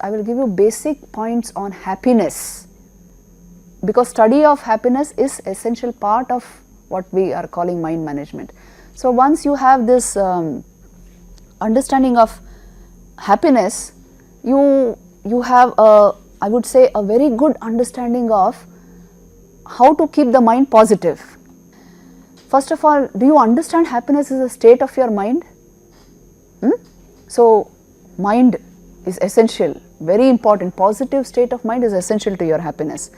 I will give you basic points on happiness, because study of happiness is essential part of what we are calling mind management. So once you have this understanding of happiness, you have I would say a very good understanding of how to keep the mind positive. First of all, do you understand happiness is a state of your mind? So mind is essential, very important. Positive state of mind is essential to your happiness.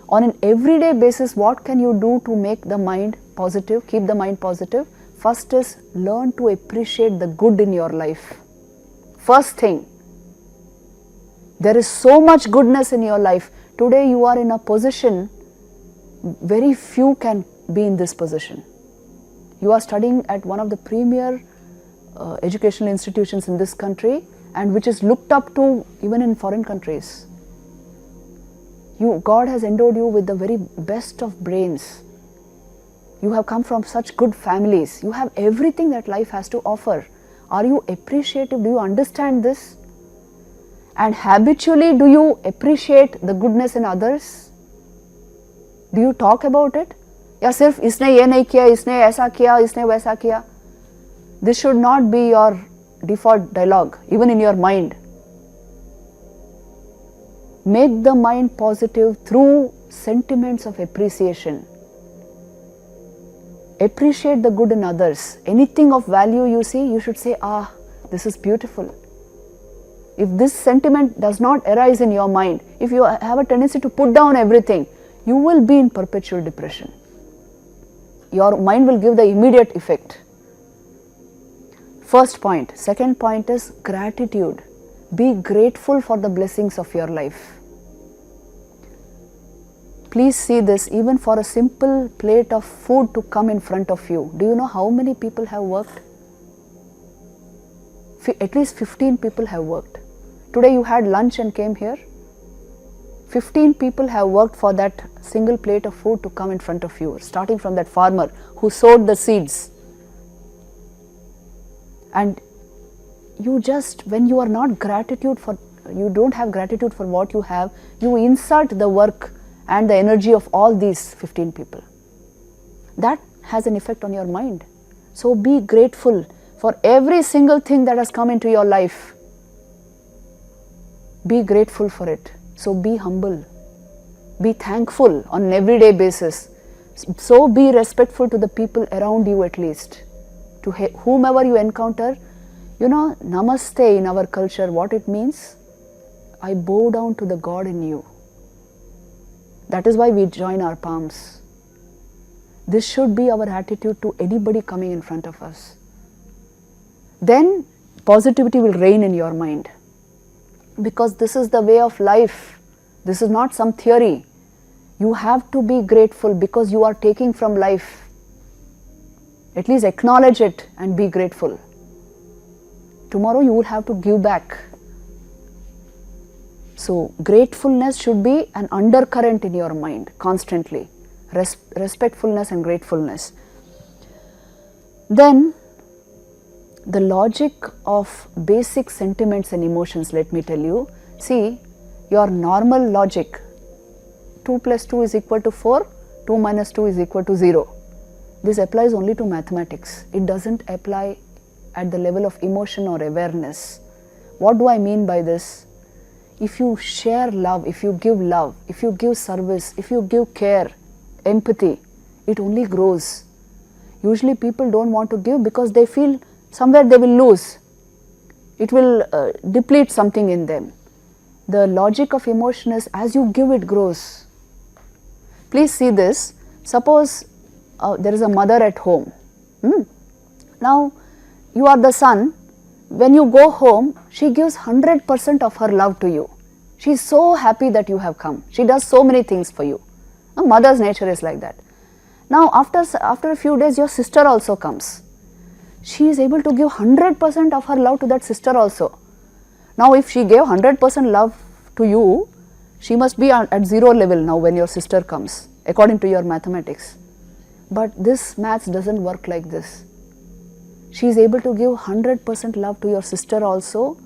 On an everyday basis, what can you do to make the mind positive, keep the mind positive? First is learn to appreciate the good in your life. First thing, there is so much goodness in your life. Today you are in a position, very few can be in this position. You are studying at one of the premier educational institutions in this country, and which is looked up to even in foreign countries. God has endowed you with the very best of brains. You have come from such good families. You have everything that life has to offer. Are you appreciative? Do you understand this? And habitually, do you appreciate the goodness in others? Do you talk about it? या सिर्फ इसने ये नहीं किया, इसने ऐसा किया, इसने वैसा किया. This should not be your default dialogue, even in your mind. Make the mind positive through sentiments of appreciation. Appreciate the good in others. Anything of value you see, you should say, ah, this is beautiful. If this sentiment does not arise in your mind, if you have a tendency to put down everything, you will be in perpetual depression. Your mind will give the immediate effect. First point. Second point is gratitude. Be grateful for the blessings of your life. Please see this, even for a simple plate of food to come in front of you. Do you know how many people have worked? At least 15 people have worked. Today you had lunch and came here. 15 people have worked for that single plate of food to come in front of you, starting from that farmer who sowed the seeds. And you just, when you are not gratitude for, you don't have gratitude for what you have, you insult the work and the energy of all these 15 people. That has an effect on your mind. So be grateful for every single thing that has come into your life. Be grateful for it. So be humble. Be thankful on an everyday basis. So be respectful to the people around you at least. To whomever you encounter, you know, namaste in our culture, what it means? I bow down to the God in you. That is why we join our palms. This should be our attitude to anybody coming in front of us. Then positivity will reign in your mind. Because this is the way of life. This is not some theory. You have to be grateful because you are taking from life. At least acknowledge it and be grateful. Tomorrow you will have to give back. So gratefulness should be an undercurrent in your mind constantly. Respectfulness and gratefulness. Then the logic of basic sentiments and emotions, let me tell you. See, your normal logic, 2 plus 2 is equal to 4, 2 minus 2 is equal to 0. This applies only to mathematics. It doesn't apply at the level of emotion or awareness. What do I mean by this? If you share love, if you give service, if you give care, empathy, it only grows. Usually people don't want to give because they feel somewhere they will lose. It will deplete something in them. The logic of emotion is as you give, it grows. Please see this. Suppose there is a mother at home. Now you are the son. When you go home, she gives 100% of her love to you. She is so happy that you have come. She does so many things for you. A mother's nature is like that. Now after a few days, your sister also comes. She is able to give 100% of her love to that sister also. Now if she gave 100% love to you, she must be at 0 level now when your sister comes, according to your mathematics. But this maths doesn't work like this. She is able to give 100% love to your sister also.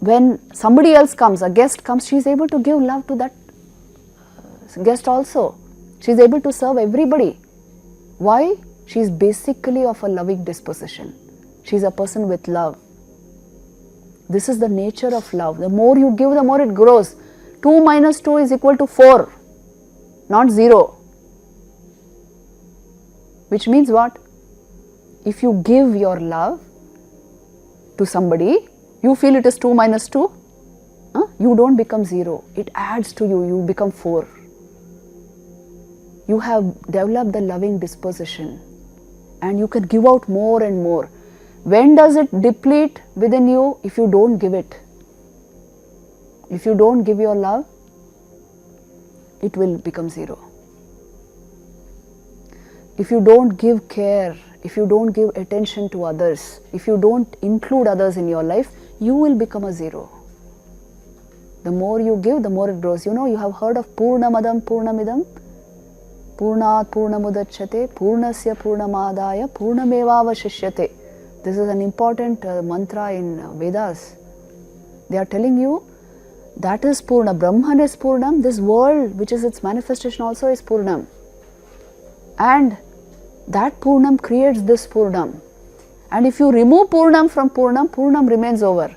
when somebody else comes, a guest comes, she is able to give love to that guest also. She is able to serve everybody. Why? She is basically of a loving disposition. She is a person with love. This is the nature of love. The more you give, the more it grows. 2 minus 2 is equal to 4, not 0. Which means what? If you give your love to somebody, you feel it is 2 minus 2, you don't become 0. It adds to you, you become 4. You have developed the loving disposition and you can give out more and more. When does it deplete within you? If you don't give it. If you don't give your love, it will become 0. If you don't give care, if you don't give attention to others, if you don't include others in your life, you will become a 0. The more you give, the more it grows. You know, you have heard of Purnamadam Purnamidam, Purnat Purnamudachyate, Purnasya Purnamadaya, Purnamevavashishyate. This is an important mantra in Vedas. They are telling you that is Purna. Brahman is Purnam. This world, which is its manifestation, also is Purnam. And that Purnam creates this Purnam. And if you remove Purnam from Purnam, Purnam remains over.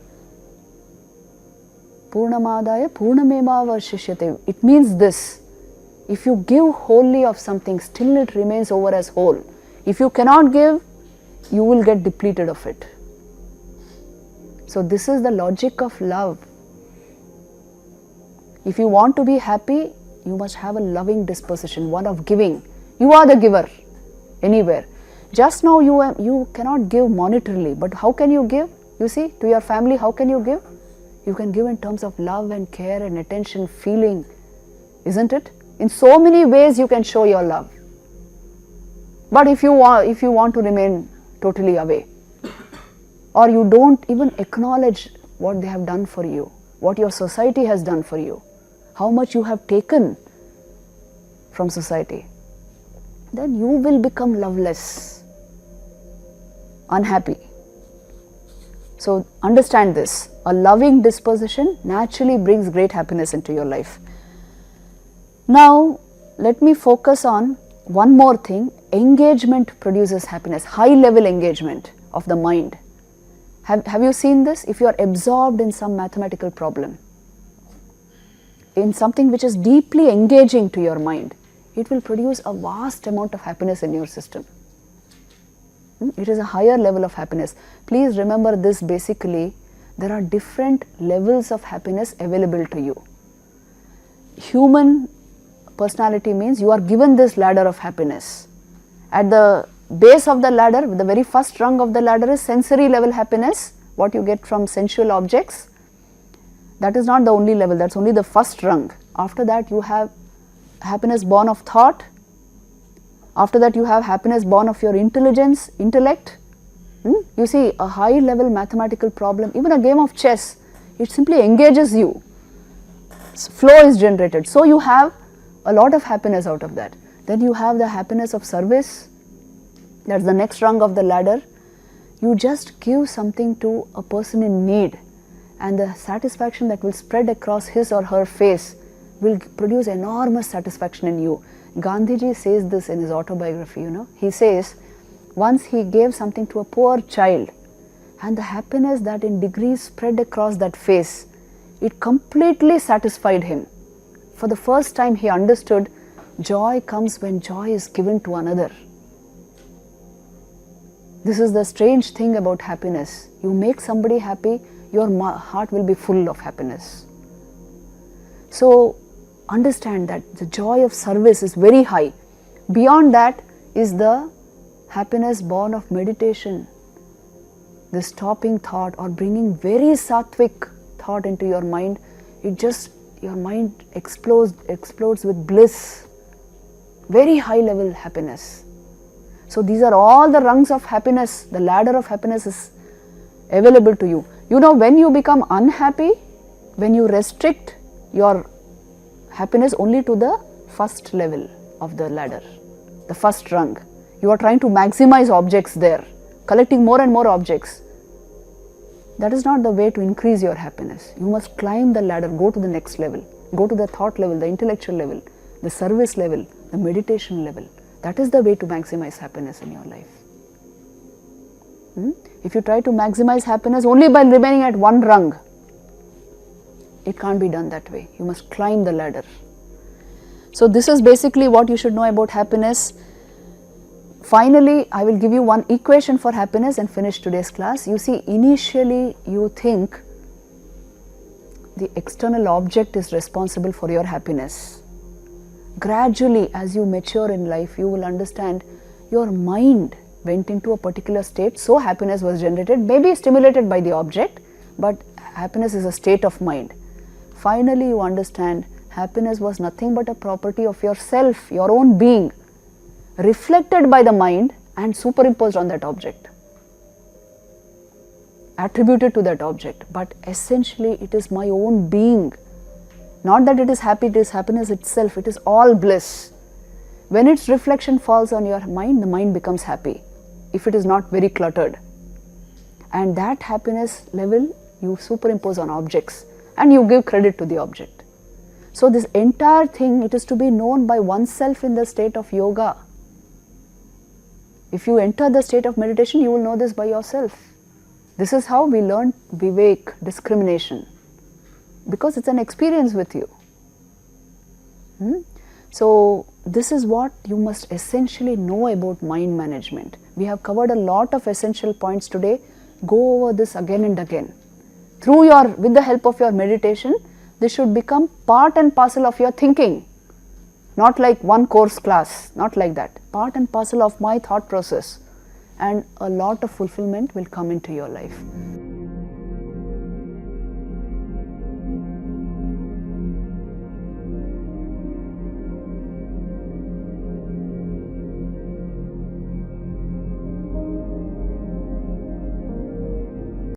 Purnamadaya Purnamevavashishyate. It means this. If you give wholly of something, still it remains over as whole. If you cannot give, you will get depleted of it. So this is the logic of love. If you want to be happy, you must have a loving disposition, one of giving. You are the giver anywhere. Just now you cannot give monetarily, but how can you give? You see, to your family, how can you give? You can give in terms of love and care and attention, feeling, isn't it? In so many ways you can show your love. But if you want to remain totally away, or you don't even acknowledge what they have done for you, what your society has done for you, how much you have taken from society, then you will become loveless, unhappy. So understand this, a loving disposition naturally brings great happiness into your life. Now let me focus on one more thing. Engagement produces happiness, high level engagement of the mind. Have you seen this? If you are absorbed in some mathematical problem, in something which is deeply engaging to your mind, it will produce a vast amount of happiness in your system. It is a higher level of happiness. Please remember this. Basically, there are different levels of happiness available to you. Human personality means you are given this ladder of happiness. At the base of the ladder, the very first rung of the ladder is sensory level happiness, what you get from sensual objects. That is not the only level, that's only the first rung. After that you have happiness born of thought. After that you have happiness born of your intelligence, intellect. You see, a high level mathematical problem, even a game of chess, it simply engages you. Flow is generated. So you have a lot of happiness out of that. Then you have the happiness of service. That's the next rung of the ladder. You just give something to a person in need, and the satisfaction that will spread across his or her face will produce enormous satisfaction in you. Gandhiji says this in his autobiography, you know. He says, once he gave something to a poor child, and the happiness that in degrees spread across that face, it completely satisfied him. For the first time he understood joy comes when joy is given to another. This is the strange thing about happiness. You make somebody happy, your heart will be full of happiness. So understand that the joy of service is very high. Beyond that is the happiness born of meditation, the stopping thought or bringing very sattvic thought into your mind. Your mind explodes with bliss, very high level happiness. So these are all the rungs of happiness. The ladder of happiness is available to you. You know, when you become unhappy, when you restrict your happiness only to the first level of the ladder, the first rung, you are trying to maximize objects there, collecting more and more objects. That is not the way to increase your happiness. You must climb the ladder, go to the next level, go to the thought level, the intellectual level, the service level, the meditation level. That is the way to maximize happiness in your life. If you try to maximize happiness only by remaining at one rung, it can't be done that way. You must climb the ladder. So this is basically what you should know about happiness. Finally, I will give you one equation for happiness and finish today's class. You see, initially you think the external object is responsible for your happiness. Gradually, as you mature in life, you will understand your mind went into a particular state, so happiness was generated, maybe stimulated by the object, but happiness is a state of mind. Finally, you understand happiness was nothing but a property of yourself, your own being, reflected by the mind and superimposed on that object, attributed to that object, but essentially it is my own being. Not that it is happy, it is happiness itself, it is all bliss. When its reflection falls on your mind, the mind becomes happy, if it is not very cluttered. And that happiness level you superimpose on objects and you give credit to the object. So this entire thing, it is to be known by oneself in the state of yoga. If you enter the state of meditation, you will know this by yourself. This is how we learn vivek, discrimination, because it's an experience with you. So this is what you must essentially know about mind management. We have covered a lot of essential points today. Go over this again and again. With the help of your meditation, this should become part and parcel of your thinking. Not like one course class, not like that. Part and parcel of my thought process, and a lot of fulfillment will come into your life.